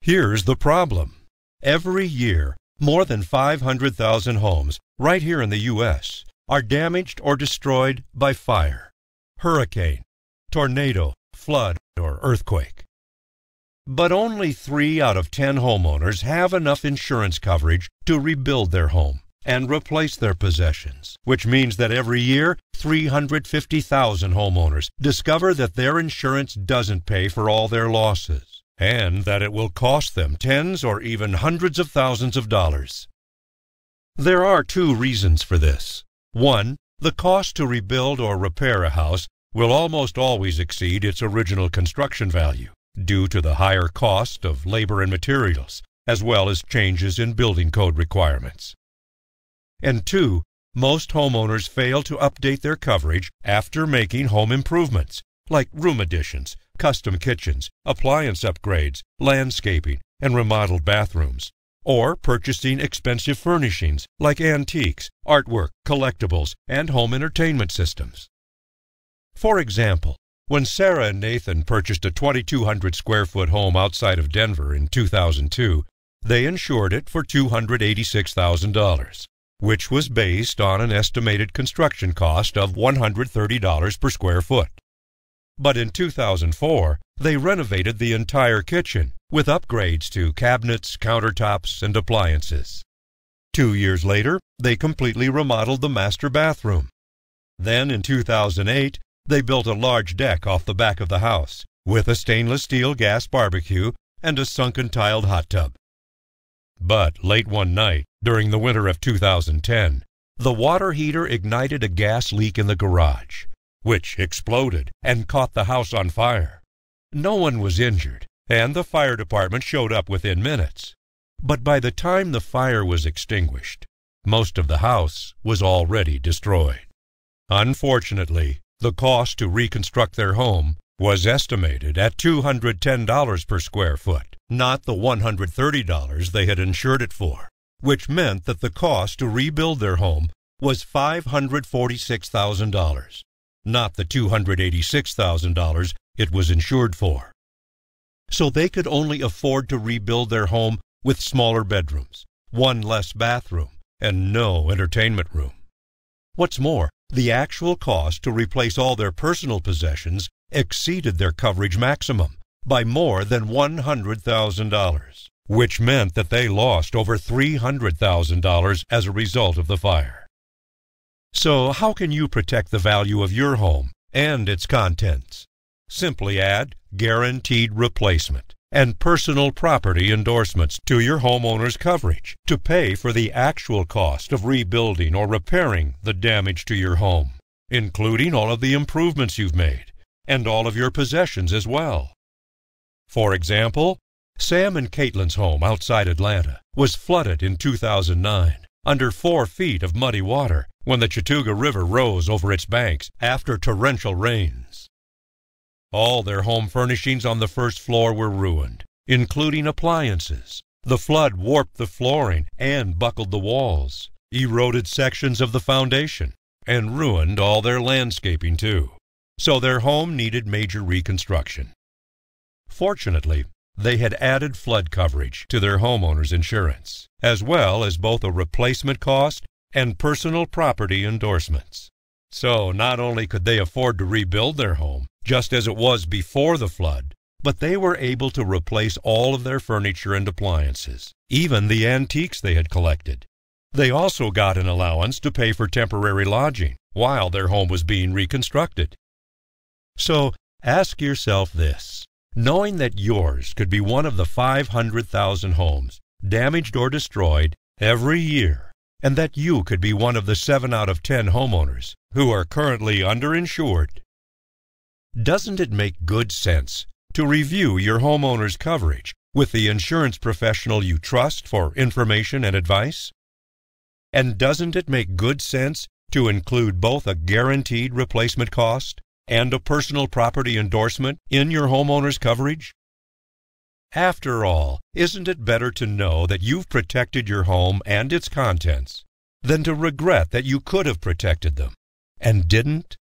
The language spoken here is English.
Here's the problem. Every year, more than 500,000 homes right here in the U.S. are damaged or destroyed by fire, hurricane, tornado, flood, or earthquake. But only 3 out of 10 homeowners have enough insurance coverage to rebuild their home and replace their possessions, which means that every year, 350,000 homeowners discover that their insurance doesn't pay for all their losses, and that it will cost them tens or even hundreds of thousands of dollars. There are 2 reasons for this. 1, the cost to rebuild or repair a house will almost always exceed its original construction value, due to the higher cost of labor and materials, as well as changes in building code requirements. And 2, most homeowners fail to update their coverage after making home improvements, like room additions, custom kitchens, appliance upgrades, landscaping, and remodeled bathrooms, or purchasing expensive furnishings like antiques, artwork, collectibles, and home entertainment systems. For example, when Sarah and Nathan purchased a 2,200 square foot home outside of Denver in 2002, they insured it for $286,000, which was based on an estimated construction cost of $130 per square foot. But in 2004, they renovated the entire kitchen with upgrades to cabinets, countertops, and appliances. 2 years later, they completely remodeled the master bathroom. Then in 2008, they built a large deck off the back of the house with a stainless steel gas barbecue and a sunken tiled hot tub. But late one night, during the winter of 2010, the water heater ignited a gas leak in the garage, which exploded and caught the house on fire. No one was injured, and the fire department showed up within minutes. But by the time the fire was extinguished, most of the house was already destroyed. Unfortunately, the cost to reconstruct their home was estimated at $210 per square foot, not the $130 they had insured it for, which meant that the cost to rebuild their home was $546,000, not the $286,000 it was insured for. So they could only afford to rebuild their home with smaller bedrooms, 1 less bathroom, and no entertainment room. What's more, the actual cost to replace all their personal possessions exceeded their coverage maximum by more than $100,000, which meant that they lost over $300,000 as a result of the fire. So how can you protect the value of your home and its contents? Simply add guaranteed replacement and personal property endorsements to your homeowner's coverage to pay for the actual cost of rebuilding or repairing the damage to your home, including all of the improvements you've made and all of your possessions as well. For example, Sam and Caitlin's home outside Atlanta was flooded in 2009, under 4 feet of muddy water when the Chattooga River rose over its banks after torrential rains. All their home furnishings on the first floor were ruined, including appliances. The flood warped the flooring and buckled the walls, eroded sections of the foundation, and ruined all their landscaping too. So their home needed major reconstruction. Fortunately, they had added flood coverage to their homeowner's insurance, as well as both a replacement cost and personal property endorsements. So not only could they afford to rebuild their home, just as it was before the flood, but they were able to replace all of their furniture and appliances, even the antiques they had collected. They also got an allowance to pay for temporary lodging while their home was being reconstructed. So ask yourself this. Knowing that yours could be one of the 500,000 homes damaged or destroyed every year, and that you could be one of the 7 out of 10 homeowners who are currently underinsured, doesn't it make good sense to review your homeowner's coverage with the insurance professional you trust for information and advice? And doesn't it make good sense to include both a guaranteed replacement cost and a personal property endorsement in your homeowner's coverage? After all, isn't it better to know that you've protected your home and its contents than to regret that you could have protected them and didn't?